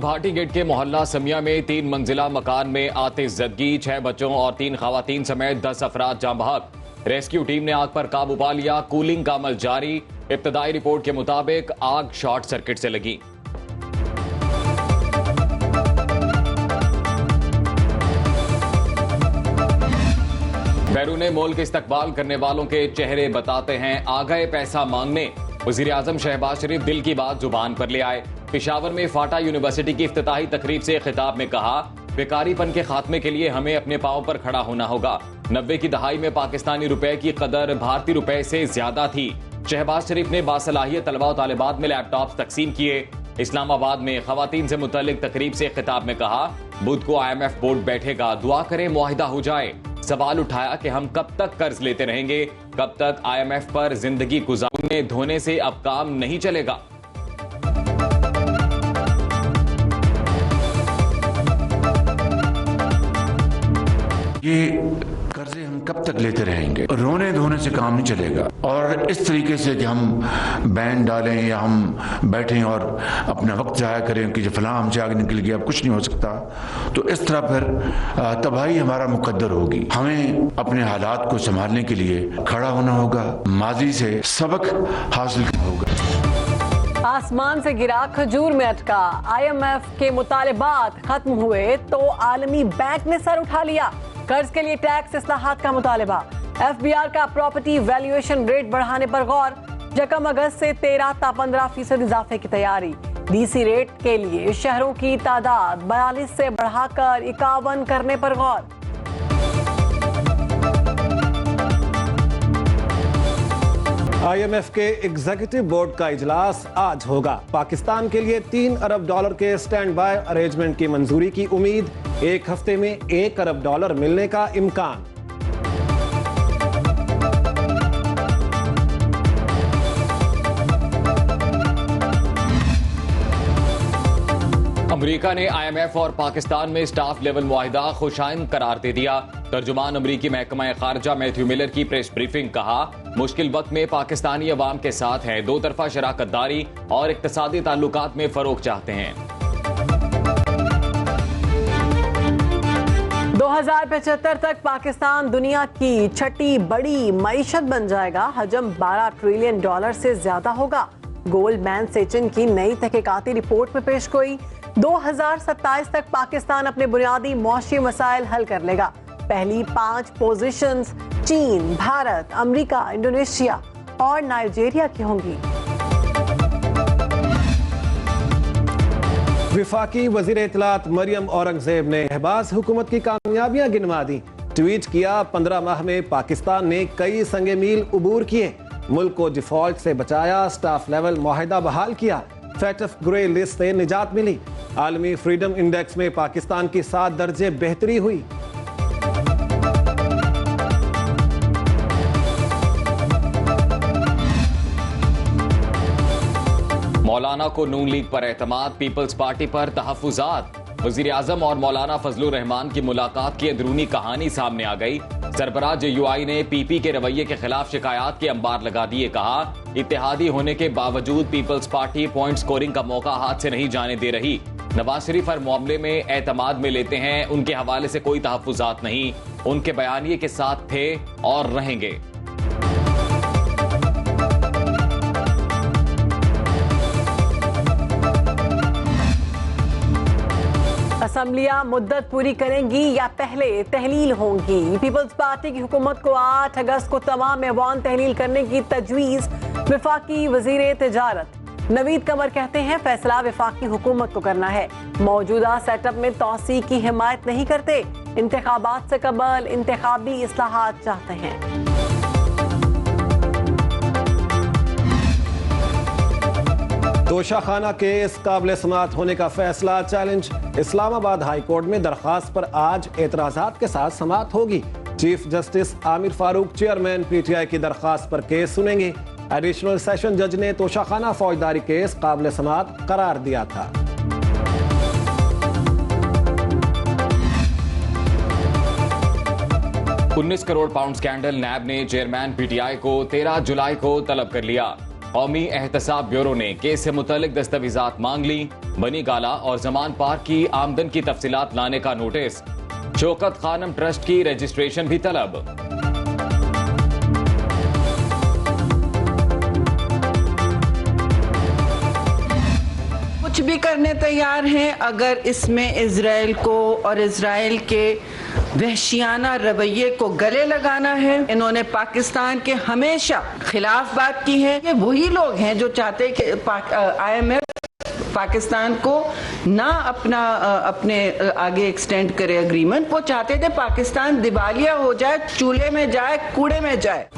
Bhati gate के मोहल्ला समिया में 3 मंजिला मकान में आतिशज़दगी, 6 बच्चों और 3 खवातीन समेत 10 अफराद जाँ बहक। रेस्क्यू टीम ने आग पर काबू पा लिया। कूलिंग का अमल जारी। इब्तदाई रिपोर्ट के मुताबिक आग शॉर्ट सर्किट से लगी। बैरून मुल्क इस्तकबाल करने वालों के चेहरे बताते हैं आ गए पैसा मांगने। वजीर आजम शहबाज शरीफ दिल की बात जुबान पर ले आए। पेशावर में फाटा यूनिवर्सिटी की इफ्तिताही तकरीब से खिताब में कहा, बेकारीपन के खात्मे के लिए हमें अपने पांव पर खड़ा होना होगा। 90 की दहाई में पाकिस्तानी रुपए की कदर भारतीय रुपए से ज्यादा थी। शहबाज शरीफ ने बासलाहियत तलबा और तालिबात में लैपटॉप तकसीम किए। इस्लामाबाद में खवातीन से मुतल्लिक तकरीब से खिताब में कहा, बुध को IMF बोर्ड बैठेगा, दुआ करें मुआहिदा हो जाए। सवाल उठाया कि हम कब तक कर्ज लेते रहेंगे, कब तक IMF पर जिंदगी गुजारने धोने से अब काम नहीं चलेगा। ये कर्जे हम कब तक लेते रहेंगे, रोने धोने से काम नहीं चलेगा। और इस तरीके से कि हम बैन डालें या हम बैठें और अपना वक्त जाया करें कि जो फलां हमसे आगे निकल गया अब कुछ नहीं हो सकता, तो इस तरह फिर तबाही हमारा मुकद्दर होगी। हमें अपने हालात को संभालने के लिए खड़ा होना होगा, माजी से सबक हासिल करना होगा। आसमान से गिरा खजूर में अटका। IMF के मुतालिबात खत्म हुए तो आलमी बैंक ने सर उठा लिया। कर्ज के लिए टैक्स इस्लाहात का मुतालिबा। FBR का प्रॉपर्टी वैल्यूएशन रेट बढ़ाने पर गौर। 1 अगस्त से 13 ता 15% इजाफे की तैयारी। DC रेट के लिए शहरों की तादाद 42 से बढ़ाकर 51 करने पर गौर। IMF के एग्जीक्यूटिव बोर्ड का इजलास आज होगा। पाकिस्तान के लिए $3 अरब के स्टैंड बाय अरेंजमेंट की मंजूरी की उम्मीद। 1 हफ्ते में $1 अरब मिलने का इम्कान। अमेरिका ने IMF और पाकिस्तान में स्टाफ लेवल मुआहिदा खुशाइन करार दे दिया। तर्जुमान अमेरिकी महकमा खारजा मैथ्यू मिलर की प्रेस ब्रीफिंग, कहा, मुश्किल वक्त में पाकिस्तानी अवाम के साथ है, दो तरफा शराकतदारी और इक्तसादी ताल्लुकात में फरोग चाहते हैं। 2075 तक पाकिस्तान दुनिया की 6ठी बड़ी मईशत बन जाएगा। हजम $12 ट्रिलियन से ज्यादा होगा। गोल्डमैन सेचन की नई तहकीकाती रिपोर्ट में पेश गोई। 2027 तक पाकिस्तान अपने बुनियादी मौशी मसाइल हल कर लेगा। पहली 5 पोजीशंस चीन, भारत, अमेरिका, इंडोनेशिया और नाइजीरिया की होंगी। विफाकी वजीर इत्तलात मरियम औरंगजेब ने शहबाज हुकूमत की कामयाबियां गिनवा दी। ट्वीट किया, 15 माह में पाकिस्तान ने कई संगे मील उबूर किए, मुल्क को डिफॉल्ट से बचाया, स्टाफ लेवल मुआहिदा बहाल किया, फैटफ ग्रे लिस्ट से निजात मिली, आलमी फ्रीडम इंडेक्स में पाकिस्तान की 7 दर्जे बेहतरी हुई। मौलाना को नून लीग पर एतमाद, पीपल्स पार्टी पर तहफ्फुज़ात। वजीर आजम और मौलाना फजलुर रहमान की मुलाकात की अंदरूनी कहानी सामने आ गई। सरबराह JUI ने PP के रवैये के खिलाफ शिकायत के अंबार लगा दिए। कहा, इत्तेहादी होने के बावजूद पीपल्स पार्टी पॉइंट स्कोरिंग का मौका हाथ से नहीं जाने दे रही। नवाज शरीफ हर मामले में एतमाद में लेते हैं, उनके हवाले से कोई तहफ्फुज़ात नहीं, उनके बयानिए के साथ थे और रहेंगे। असम्बलियां मुद्दत पूरी करेंगी या पहले तहलील होंगी। पीपल्स पार्टी की हुकूमत को 8 अगस्त को तमाम ऐवान तहलील करने की तजवीज। वफाकी वजीर तिजारत नवीद कमर कहते हैं, फैसला वफाकी हुकूमत को करना है, मौजूदा सेटअप में तौसी की हिमायत नहीं करते, इंतखाबात से कबल इंतखाबी इस्लाहात चाहते हैं। तोशाखाना केस काबिल समाअत होने का फैसला चैलेंज। इस्लामाबाद हाई कोर्ट में दरखास्त पर आज एतराजात के साथ समाअत होगी। Chief justice Aamir Farooq chairman PTI की दरखास्त पर केस सुनेंगे। एडिशनल सेशन जज ने तोशाखाना फौजदारी केस काबिल समाअत करार दिया था। £19 करोड़ स्कैंडल। नैब ने चेयरमैन PTI को 13 जुलाई को तलब कर लिया। कौमी एहतसाब ब्यूरो ने केस से मुतल्लिक दस्तावेजात मांग ली। बनी गाला और जमान पार्क की आमदन की तफसीलात लाने का नोटिस। शौकत खानम ट्रस्ट की रजिस्ट्रेशन भी तलब। कुछ भी करने तैयार हैं अगर इसमें इजराइल को और इजराइल के वहशियाना रवैये को गले लगाना है। इन्होंने पाकिस्तान के हमेशा खिलाफ बात की है। ये वही लोग हैं जो चाहते कि IMF पाकिस्तान को ना अपने आगे एक्सटेंड करे एग्रीमेंट। वो चाहते थे पाकिस्तान दिवालिया हो जाए, चूल्हे में जाए, कूड़े में जाए।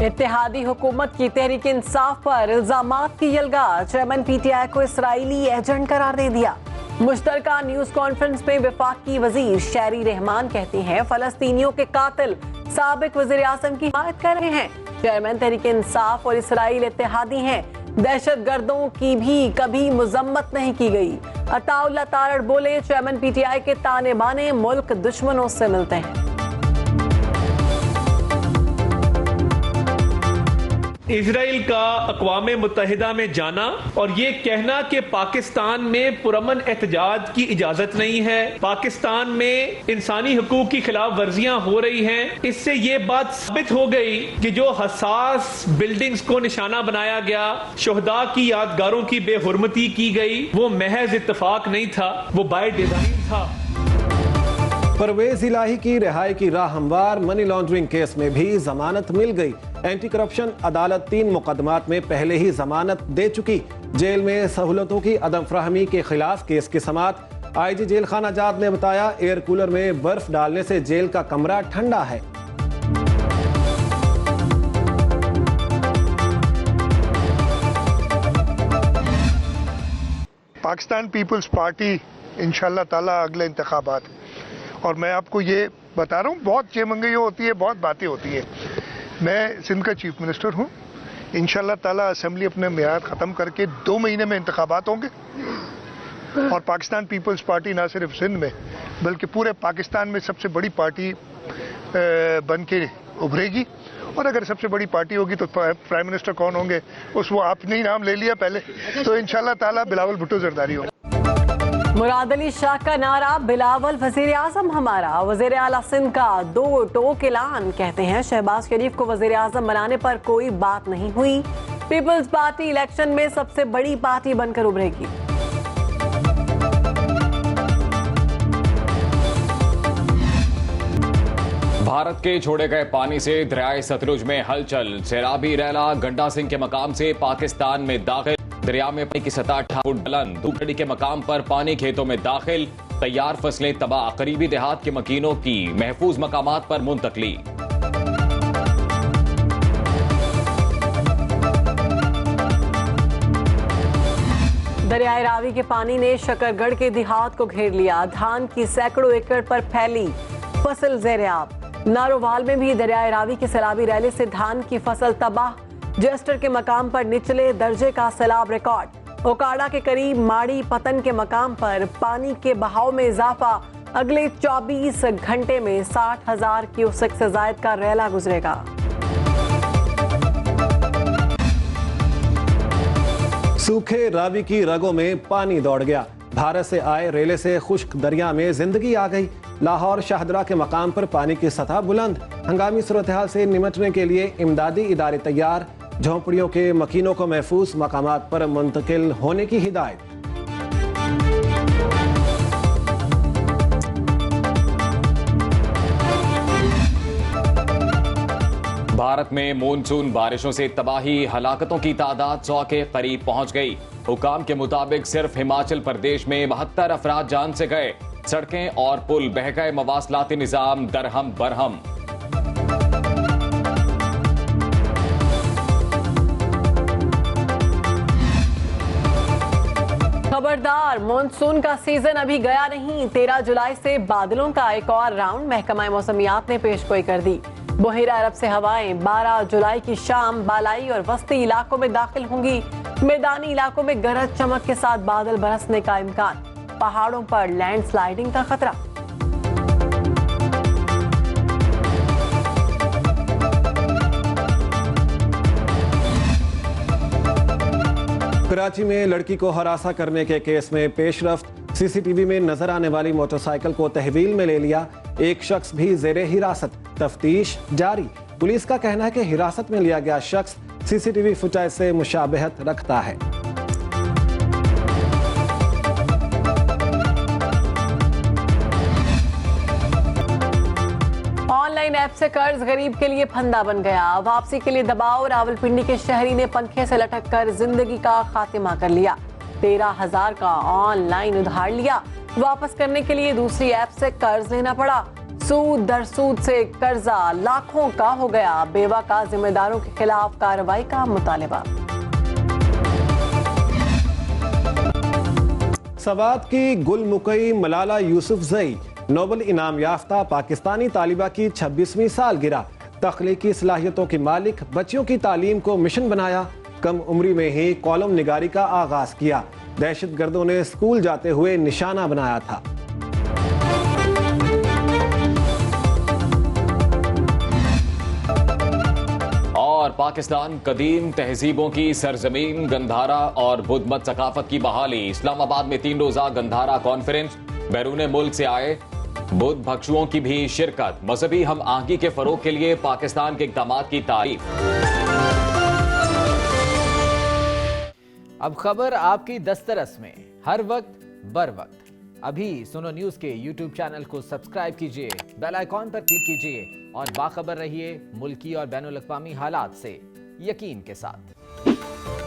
इत्तेहादी हुकूमत की तहरीक इंसाफ पर इल्जामात की यलगार। चेयरमैन PTI को इसराइली एजेंट करार दे दिया। मुश्तरका न्यूज कॉन्फ्रेंस में वफाकी वजीर शहरी रहमान कहते हैं फलस्तीनियों के कातिल साबिक वजीर आज़म की हिमायत कर रहे हैं। चेयरमैन तहरीक इंसाफ और इसराइल इत्तेहादी हैं। दहशत गर्दों की भी कभी मजम्मत नहीं की गई। अताउल्लाह तारड़ बोले चेयरमैन PTI के ताने बाने मुल्क दुश्मनों से मिलते हैं। इजराइल का अक़वाम मुत्तहिदा में जाना और ये कहना कि पाकिस्तान में पुरअमन एहतजाज की इजाजत नहीं है, पाकिस्तान में इंसानी हकूक की खिलाफ वर्जियां हो रही हैं, इससे ये बात साबित हो गई कि जो हसास बिल्डिंग्स को निशाना बनाया गया, शोहदा की यादगारों की बेहुरमती की गई, वो महज इत्तेफाक नहीं था, वो बाय डिजाइन था। परवेज इलाही की रिहाई की राह हमवार। मनी लॉन्ड्रिंग केस में भी जमानत मिल गई। एंटी करप्शन अदालत 3 मुकदमात में पहले ही जमानत दे चुकी। जेल में सहूलतों की अदम फ्राहमी के खिलाफ केस की समाअत। IG जेल खाना आजाद ने बताया एयर कूलर में बर्फ डालने से जेल का कमरा ठंडा है। पाकिस्तान पीपल्स पार्टी इंशाल्लाह ताला अगले इंतखाबात, और मैं आपको ये बता रहा हूँ, बहुत चेमंगई होती है, बहुत बातें होती है। मैं सिंध का चीफ मिनिस्टर हूँ। इंशाल्लाह ताला असेंबली अपने मियाद ख़त्म करके 2 महीने में इंतखाबात होंगे और पाकिस्तान पीपल्स पार्टी ना सिर्फ सिंध में बल्कि पूरे पाकिस्तान में सबसे बड़ी पार्टी बन के उभरेगी। और अगर सबसे बड़ी पार्टी होगी तो प्राइम मिनिस्टर कौन होंगे, वो आपने ही नाम ले लिया पहले, तो इंशाल्लाह ताला बिलावल भुट्टो जरदारी होगा। मुराद अली शाह का नारा बिलावल वजीर आजम हमारा। वजीर आला सिंध का 2 टोक ऐलान। कहते हैं शहबाज शरीफ को वजीर आजम बनाने पर कोई बात नहीं हुई। पीपल्स पार्टी इलेक्शन में सबसे बड़ी पार्टी बनकर उभरेगी। भारत के छोड़े गए पानी से दरियाए सतलुज में हलचल। सैलाबी रैला गंडा सिंह के मकाम से पाकिस्तान में दाखिल। दरिया में पानी की सतह 8 फुट बुलंद। धूपगढ़ी के मकाम पर पानी खेतों में दाखिल। तैयार फसलें तबाह। करीबी देहात के मकीनों की महफूज मकामात पर मुंतकली। दरियाए रावी के पानी ने शकरगढ़ के देहात को घेर लिया। धान की सैकड़ों एकड़ पर फैली फसल ज़ेर-ए-आब। नारोवाल में भी दरियाए रावी के सैलाबी रैले से धान की फसल तबाह। जेस्टर के मकाम पर निचले दर्जे का सैलाब रिकॉर्ड। ओकाड़ा के करीब माड़ी पतन के मकाम पर पानी के बहाव में इजाफा। अगले 24 घंटे में 60,000 क्यूसेक से जायद का रैला गुजरेगा। सूखे रावी की रगों में पानी दौड़ गया। भारत से आए रेले से खुश्क दरिया में जिंदगी आ गई। लाहौर शाहदरा के मकाम पर पानी की सतह बुलंद। हंगामी सूरत हाल से निमटने के लिए इमदादी इदारे तैयार। झोंपड़ियों के मकीनों को महफूज मकामात पर मुंतकिल होने की हिदायत। भारत में मॉनसून बारिशों से तबाही। हलाकतों की तादाद 100 के करीब पहुंच गई। हुकाम के मुताबिक सिर्फ हिमाचल प्रदेश में 72 अफराद जान से गए। सड़कें और पुल बह गए। मवासलाती निजाम दरहम बरहम। खबरदार, मॉनसून का सीजन अभी गया नहीं। 13 जुलाई से बादलों का एक और राउंड महकमा मौसमियात ने पेशगोई कर दी। बहिरा अरब से हवाएं 12 जुलाई की शाम बालाई और वस्ती इलाकों में दाखिल होंगी। मैदानी इलाकों में गरज चमक के साथ बादल बरसने का इम्कान। पहाड़ों पर लैंडस्लाइडिंग का खतरा। कराची में लड़की को हरासा करने के केस में पेशरफ्त। सीसीटीवी में नजर आने वाली मोटरसाइकिल को तहवील में ले लिया। एक शख्स भी जेरे हिरासत, तफ्तीश जारी। पुलिस का कहना है कि हिरासत में लिया गया शख्स सीसीटीवी फुटेज से मुशाबहत रखता है। ऑनलाइन ऐप से कर्ज गरीब के लिए फंदा बन गया। वापसी के लिए दबाव। रावलपिंडी के शहरी ने पंखे से लटक कर जिंदगी का खात्मा कर लिया। 13,000 का ऑनलाइन उधार लिया। वापस करने के लिए दूसरी ऐप से कर्ज लेना पड़ा। सूद दर सूद से कर्जा लाखों का हो गया। बेवा का जिम्मेदारों के खिलाफ कार्रवाई का मुतालबा। सवात की गुलमुकई मलाला यूसुफजई नोबल इनाम याफ्ता पाकिस्तानी तालिबा की 26वीं सालगिरह। तख्लीकी सलाहियतों की मालिक, बच्चियों की तालीम को मिशन बनाया। कम उम्री में ही कॉलम निगारी का आगाज किया। दहशतगर्दों ने स्कूल जाते हुए निशाना बनाया था। और पाकिस्तान कदीम तहजीबों की सरजमीन गंधारा और बुद्धमत सकाफत की बहाली। इस्लामाबाद में 3 रोजा गंधारा कॉन्फ्रेंस। बैरून मुल्क से आए बुद्ध भक्षुओं की भी शिरकत। मजहबी हम आहंगी के फरोग के लिए पाकिस्तान के इक़दामात की तारीफ। अब खबर आपकी दस्तरस में, हर वक्त बर वक्त। अभी सुनो न्यूज के YouTube चैनल को सब्सक्राइब कीजिए, बेल आइकॉन पर क्लिक कीजिए और बाखबर रहिए मुल्की और बैनुल अक़वामी हालात से यकीन के साथ।